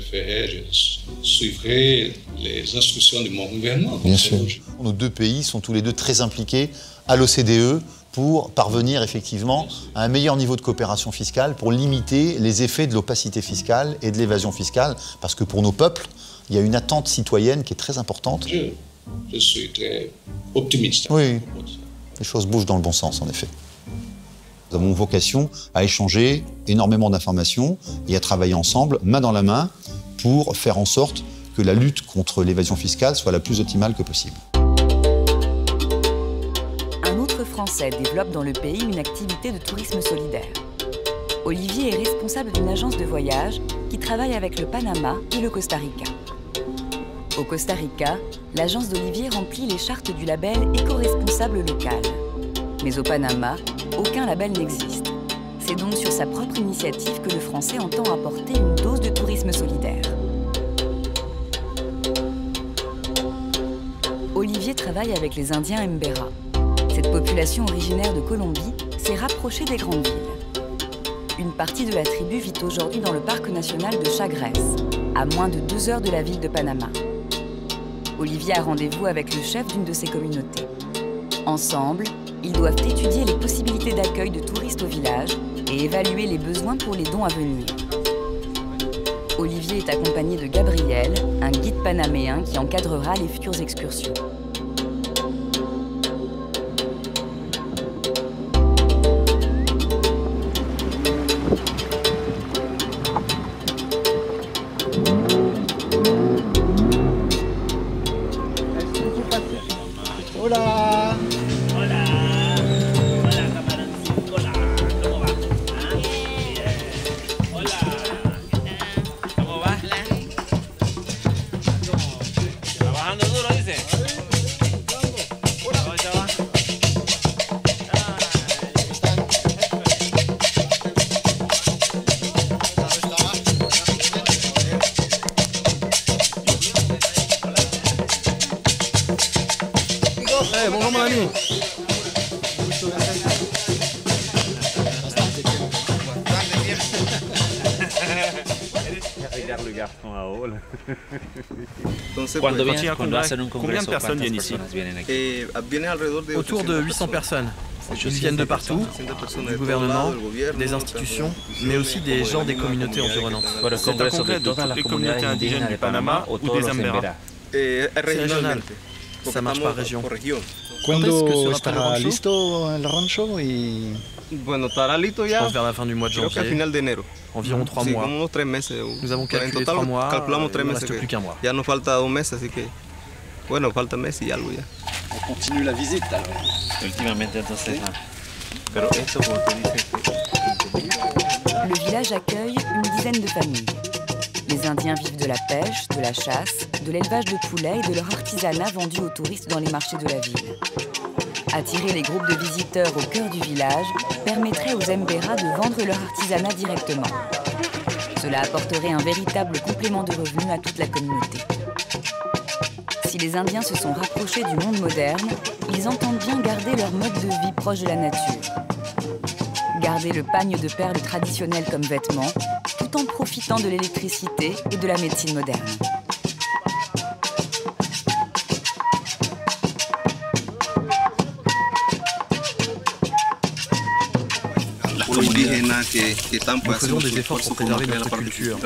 suivrai les instructions de mon gouvernement. Bien sûr. Nos deux pays sont tous les deux très impliqués à l'OCDE pour parvenir effectivement à un meilleur niveau de coopération fiscale, pour limiter les effets de l'opacité fiscale et de l'évasion fiscale, parce que pour nos peuples, il y a une attente citoyenne qui est très importante. Je suis très optimiste. Oui, les choses bougent dans le bon sens, en effet. Nous avons vocation à échanger énormément d'informations et à travailler ensemble, main dans la main, pour faire en sorte que la lutte contre l'évasion fiscale soit la plus optimale que possible. Un autre Français développe dans le pays une activité de tourisme solidaire. Olivier est responsable d'une agence de voyage qui travaille avec le Panama et le Costa Rica. Au Costa Rica, l'agence d'Olivier remplit les chartes du label éco-responsable local. Mais au Panama, aucun label n'existe. C'est donc sur sa propre initiative que le Français entend apporter une dose de tourisme solidaire. Olivier travaille avec les Indiens Mbera. Cette population originaire de Colombie s'est rapprochée des grandes villes. Une partie de la tribu vit aujourd'hui dans le parc national de Chagres, à moins de 2 heures de la ville de Panama. Olivier a rendez-vous avec le chef d'une de ces communautés. Ensemble, ils doivent étudier les possibilités d'accueil de touristes au village et évaluer les besoins pour les dons à venir. Olivier est accompagné de Gabriel, un guide panaméen qui encadrera les futures excursions. Hola. Hola. Hola, camaroncito. Hola. ¿Cómo va? ¿Ah? Bien. Hola. ¿Cómo va? ¿Trabajando duro, dice? Hola. ¿Cómo se va? Bonjour mon ami. Cuando hacen un congreso, ¿cuántas personas vienen aquí? Autour de 800 personnes. Ils viennent de partout, du gouvernement, des institutions, mais aussi des gens des communautés environnantes. C'est un congrès de toutes les communautés indigènes du Panama ou des Embera. C'est régional, ça marche par région. ¿Cuándo estará listo el rancho? Bueno, estará listo ya. Je pense vers la fin du mois de janvier. Final de enero. Environ 3 mois. Como unos 3 meses. Nous avons calculé 3 mois. Calculamos 3 meses. Plus qu'un mois. Ya nos falta 2 meses, así que bueno, falta mes y algo ya. On continue la visite alors. Ultimamente entonces. Pero esto como te dije. Le village accueille une dizaine de familles. Les Indiens vivent de la pêche, de la chasse, de l'élevage de poulets et de leur artisanat vendu aux touristes dans les marchés de la ville. Attirer les groupes de visiteurs au cœur du village permettrait aux Embera de vendre leur artisanat directement. Cela apporterait un véritable complément de revenus à toute la communauté. Si les Indiens se sont rapprochés du monde moderne, ils entendent bien garder leur mode de vie proche de la nature. Garder le pagne de perles traditionnel comme vêtement, tout en profitant de l'électricité et de la médecine moderne. Nous faisons des efforts pour préserver notre culture.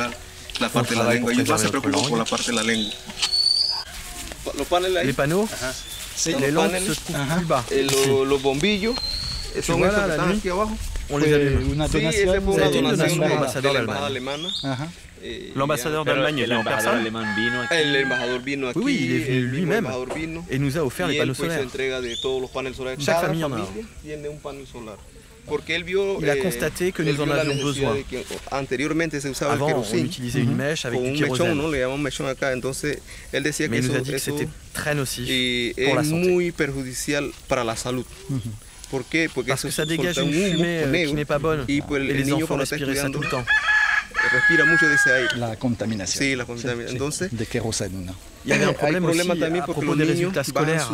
La parte de la lengua. Yo más se preocupo por la parte de la lengua. Les panneaux, les lampes se trouvent plus bas. Los bombillos, son estos que están aquí abajo. On les allume. Ça a été une donation de l'ambassadeur d'Allemagne. L'ambassadeur d'Allemagne est venu en personne. Oui, il est venu lui-même et nous a offert les panneaux solaires. Chaque famille en a un. Il a constaté que nous en avions besoin. Avant, on utilisait une mèche avec du kérosène. Mais il nous a dit que c'était très nocif pour la santé. Parce que ça dégage une fumée qui n'est pas bonne et les enfants respirent ça tout le temps. La contamination. Sí, la contaminación. De kérosène. Il y avait un problème aussi à propos des résultats scolaires.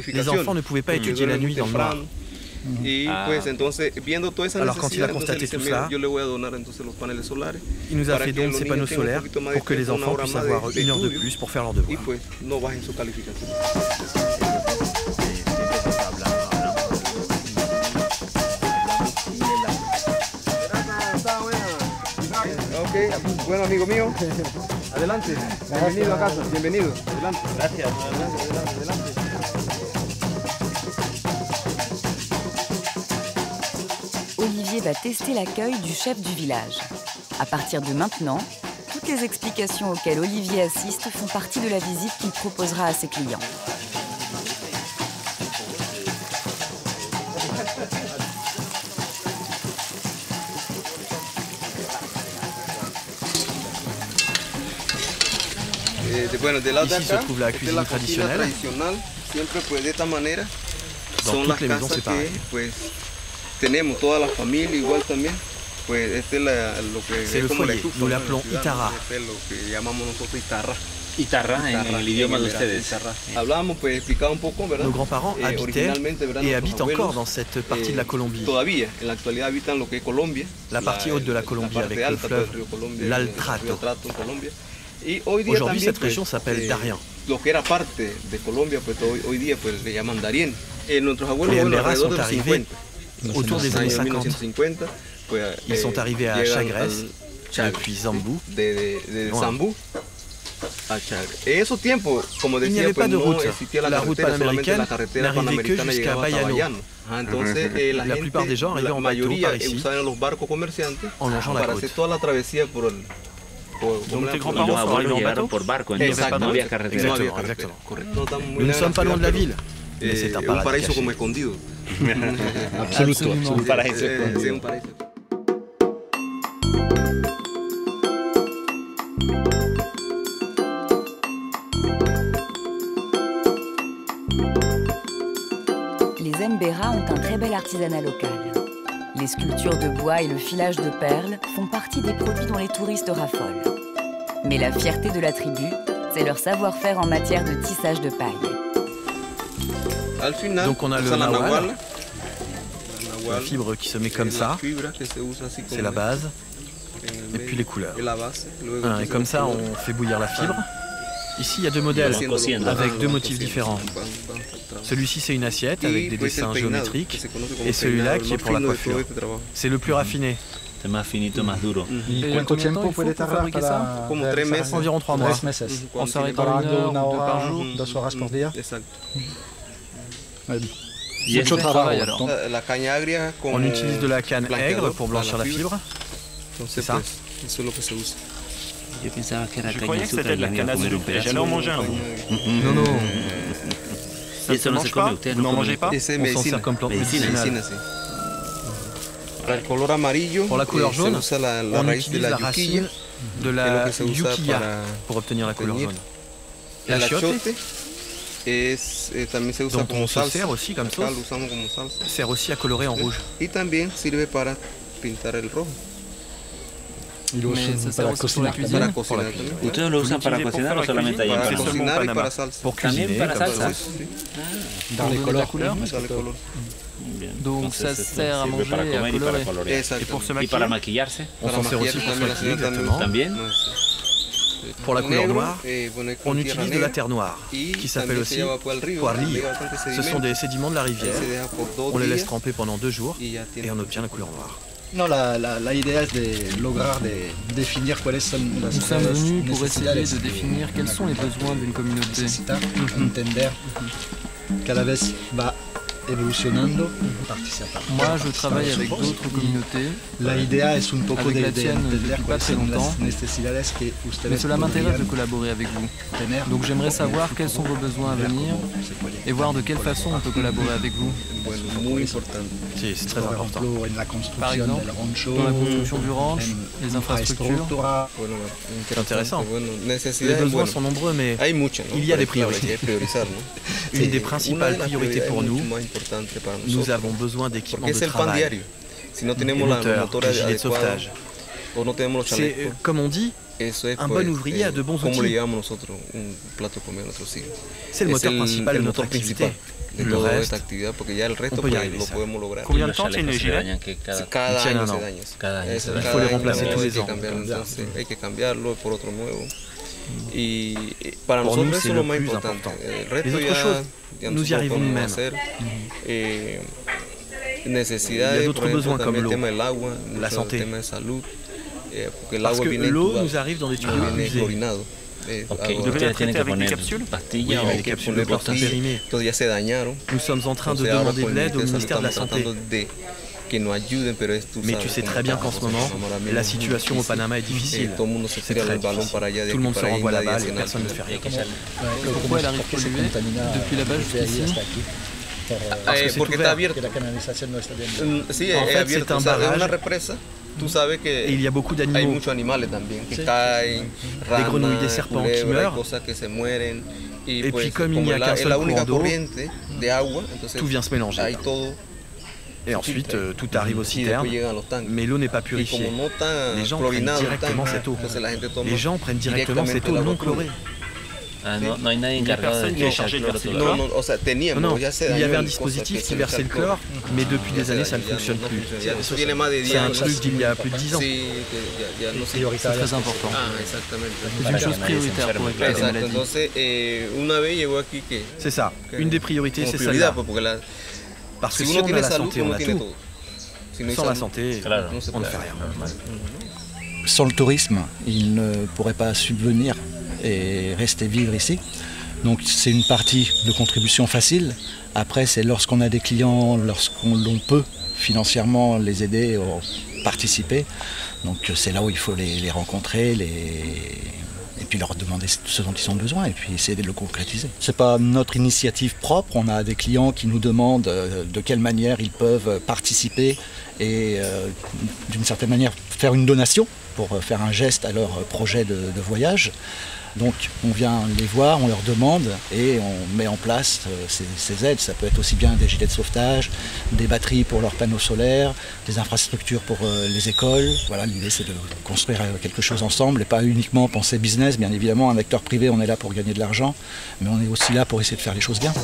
Les enfants ne pouvaient pas étudier la nuit dans le noir. Alors quand il a constaté tout cela, il nous a fait don de ces panneaux solaires pour que les enfants puissent avoir 1 heure de plus pour faire leurs devoirs. Ok, bueno amigo mío, adelante, bienvenido a casa, bienvenido, adelante. Gracias, adelante. Olivier va tester l'accueil du chef du village. À partir de maintenant, toutes les explications auxquelles Olivier assiste font partie de la visite qu'il proposera à ses clients. Ici se trouve la cuisine traditionnelle. Dans toutes les maisons, c'est pareil. C'est le foyer, nous l'appelons Itara. Itarra en el idioma de ustedes. Nos grands-parents habitaient et habitent encore dans cette partie de la Colombie. La partie haute de la Colombie avec le fleuve, l'Altrato. Aujourd'hui, cette région s'appelle Darien. Les Embera sont arrivés autour des années 50. Ils sont arrivés à Chagres depuis Zambou. Il n'y avait pas de route. La route panaméricaine n'arrivait que jusqu'à Bayano. La plupart des gens arrivaient en bateau par ici, en longeant la côte. Donc tes grands-parents sont arrivés en bateau? Il n'y avait pas de route? Exactement. Nous ne sommes pas loin de la ville, mais c'est un paradis caché. Absolument. Un paraíso. Les Mbera ont un très bel artisanat local. Les sculptures de bois et le filage de perles font partie des produits dont les touristes raffolent. Mais la fierté de la tribu, c'est leur savoir-faire en matière de tissage de paille. Donc on a le nawal, la fibre qui se met comme ça, c'est la base, et puis les couleurs. Et comme ça on fait bouillir la fibre. Ici il y a deux modèles avec deux motifs différents. Celui-ci c'est une assiette avec des dessins géométriques et celui-là qui est pour la coiffure. C'est le plus raffiné. C'est más finito, más duro. Et quanto tiempo puede tardar para environ 3 mois. On s'arrête en 1 heure ou 2 par jour. 2 horas por día. Mucho travail alors. On utilise de la canne aigre pour blanchir la fibre. C'est ça. Je croyais que c'était de la canne à sucre. J'allais en manger un bout. Non. Ça ne se mange pas? Vous n'en mangez pas? On s'en sert comme plante médicinale. Pour la couleur jaune, on utilise la racine de la yukiya pour obtenir la couleur jaune. La chiote, dont on se sert aussi comme sauce, sert aussi à colorer en rouge. Mais ça sert aussi pour la cuisine. ¿Ustedes lo usan para cocinar o solamente allá en Panamá? Pour cuisiner, comme ça. Dans les couleurs. Donc ça sert à manger et à colorer. Et pour se maquiller, para maquillarse, on s'en sert aussi pour se maquiller, exactement. Pour la couleur noire, on utilise de la terre noire, qui s'appelle aussi poarrillo. Ce sont des sédiments de la rivière. On les laisse tremper pendant 2 jours et on obtient la couleur noire. No, la idea es de lograr de definir cuáles son las Nous sommes venus pour essayer de définir quels sont les besoins d'une communauté. Entender cada vez va evolucionando. Moi, je travaille avec d'autres communautés. La idea es un poco avec la de tienne depuis pas très longtemps. Mais cela m'intéresse de collaborer avec vous. Donc j'aimerais savoir quels sont vos besoins à venir et voir de quelle façon on peut collaborer avec vous. C'est très important. Par exemple, dans la construction du ranch, les infrastructures. C'est intéressant. Les besoins sont nombreux, mais il y a des priorités. Une des principales priorités pour nous, nous avons besoin d'équipements de travail, des moteurs, des gilets de sauvetage. C'est, comme on dit, un bon ouvrier a de bons outils. C'est le moteur principal de notre activité. Le reste, on peut y arriver ça. Combien de temps tiennent les gilets? Ils tiennent 1 an. Il faut les remplacer tous les ans. Pour nous, c'est le plus important. Les autres choses, nous y arrivons nous-mêmes. Il y a d'autres besoins comme l'eau, la santé. Parce que l'eau nous arrive dans des tuyaux usés. Vous devez la traiter avec des capsules? Oui, avec des capsules de boîte sont périmées. Nous sommes en train de demander de l'aide au ministère de la Santé. Mais tu sais très bien qu'en ce moment, la situation au Panama est difficile. C'est très difficile. Tout le monde se renvoie la balle et personne ne fait rien. Pourquoi elle arrive polluée depuis là-bas jusqu'ici? Parce que c'est ouvert. En fait, c'est un barrage. Et il y a beaucoup d'animaux. Des grenouilles, des serpents qui meurent. Et puis comme il n'y a qu'un seul courant d'eau, tout vient se mélanger. Et ensuite, tout arrive au citerne, mais l'eau n'est pas purifiée. Les gens prennent directement cette eau. Les gens prennent directement cette eau non chlorée. Il n'y a personne qui est chargé de verser le chlore. Non, il y avait un dispositif qui versait le chlore, mais depuis des années, ça ne fonctionne plus. C'est un truc d'il y a plus de 10 ans. C'est très important. C'est une chose prioritaire pour éviter les maladies. C'est ça. Une des priorités, c'est celle-là. Parce que si on a la santé, on a tout. Sans la santé, on ne fait rien. Sans le tourisme, ils ne pourraient pas subvenir et rester vivre ici. Donc c'est une partie de contribution facile. Après, c'est lorsqu'on a des clients, l'on peut financièrement les aider ou participer. Donc c'est là où il faut les rencontrer, et puis leur demander ce dont ils ont besoin et puis essayer de le concrétiser. Ce n'est pas notre initiative propre, on a des clients qui nous demandent de quelle manière ils peuvent participer et d'une certaine manière faire une donation pour faire un geste à leur projet de voyage. Donc on vient les voir, on leur demande et on met en place ces aides. Ça peut être aussi bien des gilets de sauvetage, des batteries pour leurs panneaux solaires, des infrastructures pour les écoles. Voilà, l'idée c'est de construire quelque chose ensemble et pas uniquement penser business. Bien évidemment, un acteur privé, on est là pour gagner de l'argent, mais on est aussi là pour essayer de faire les choses bien.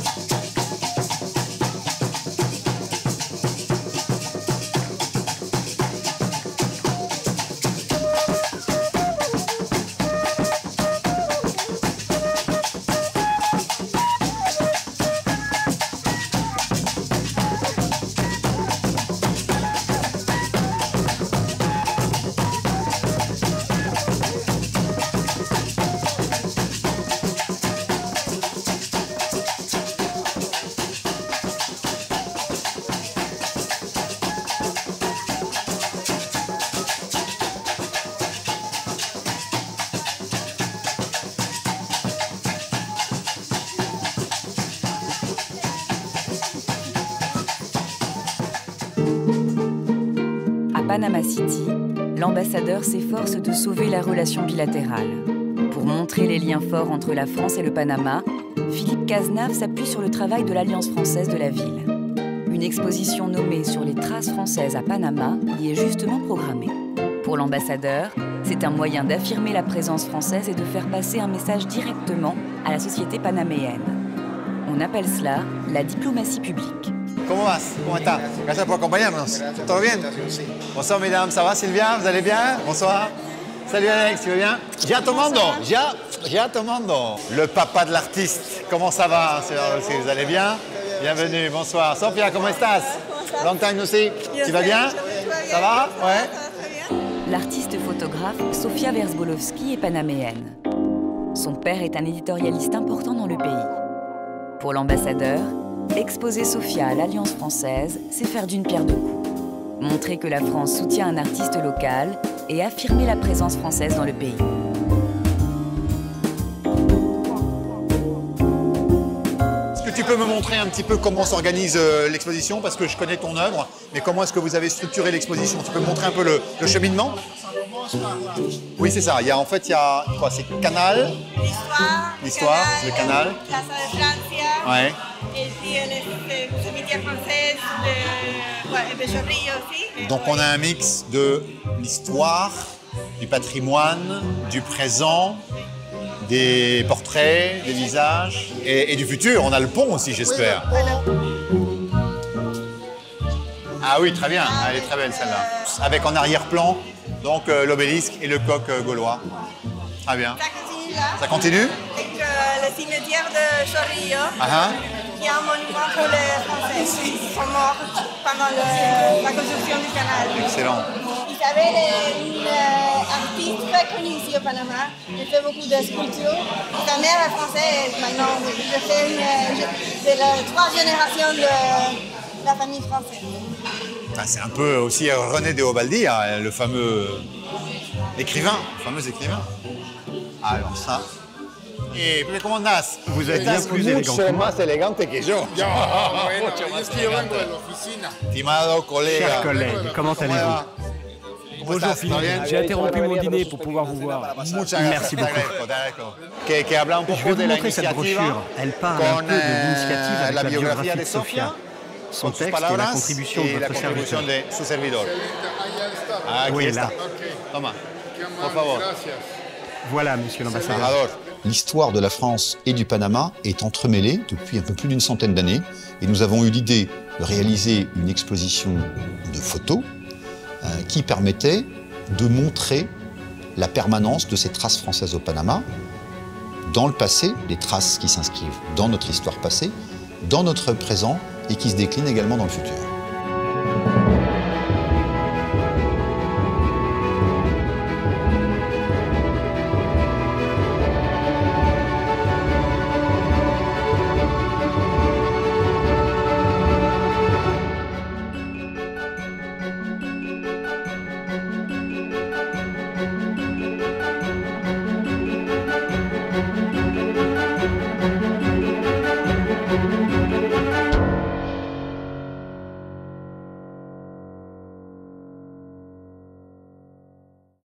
Panama City, l'ambassadeur s'efforce de sauver la relation bilatérale. Pour montrer les liens forts entre la France et le Panama, Philippe Cazenave s'appuie sur le travail de l'Alliance française de la ville. Une exposition nommée sur les traces françaises à Panama y est justement programmée. Pour l'ambassadeur, c'est un moyen d'affirmer la présence française et de faire passer un message directement à la société panaméenne. On appelle cela la diplomatie publique. Comment vas? ¿Cómo está? Gracias por acompañarnos. ¿Todo bien? Bonsoir mesdames, ça va Sylvia? Vous allez bien? Bonsoir. Salut Alex, tu vas bien? Ya tomando, ya tomando. Le papa de l'artiste, comment ça va? Vous allez bien? Bienvenue, bonsoir. Sofia, comment estás? Long time no see. Tu vas bien? Ça va? Ouais. L'artiste photographe Sofia Verzbolowski est panaméenne. Son père est un éditorialiste important dans le pays. Pour l'ambassadeur, exposer Sofia à l'Alliance française, c'est faire d'une pierre deux coups. Montrer que la France soutient un artiste local et affirmer la présence française dans le pays. Est-ce que tu peux me montrer un petit peu comment s'organise l'exposition? Parce que je connais ton œuvre, mais comment est-ce que vous avez structuré l'exposition? Tu peux me montrer un peu le cheminement? Oui, c'est ça. En fait, il y a quoi? C'est Canal. L'histoire, le Canal. Plaza de Francia. Ouais. Et puis le cimetière français, le Chorrillo aussi. Donc on a un mix de l'histoire, du patrimoine, du présent, des portraits, des visages et du futur. On a le pont aussi, j'espère. Ah oui, très bien. Elle est très belle celle-là. Avec en arrière-plan, donc l'obélisque et le coq gaulois. Très bien. Ça continue? Avec le cimetière de Chorrillo. Il y a un monument pour les Français qui sont morts pendant la construction du canal. Excellent. Isabelle est une artiste très connue ici au Panama. Elle fait beaucoup de sculptures. Sa mère est française maintenant. Je fais de la 3 génération de la famille française. C'est un peu aussi René de Obaldi, le fameux écrivain. Alors ça. Et ¿cómo andas? Vous êtes bien plus élégant que moi. Más elegante que yo. Estimado colega. Chers collègues, comment allez-vous? Bonjour Philippe, j'ai interrompu mon dîner pour pouvoir vous voir. Merci beaucoup. Je vais vous montrer cette brochure. Elle parle un peu de l'initiative avec la biographie de Sofia. Son texte et la contribution de votre serviteur. Oui, là. Toma, por favor. Voilà, monsieur l'ambassadeur. L'histoire de la France et du Panama est entremêlée depuis un peu plus d'une centaine d'années et nous avons eu l'idée de réaliser une exposition de photos qui permettait de montrer la permanence de ces traces françaises au Panama dans le passé, les traces qui s'inscrivent dans notre histoire passée, dans notre présent et qui se déclinent également dans le futur.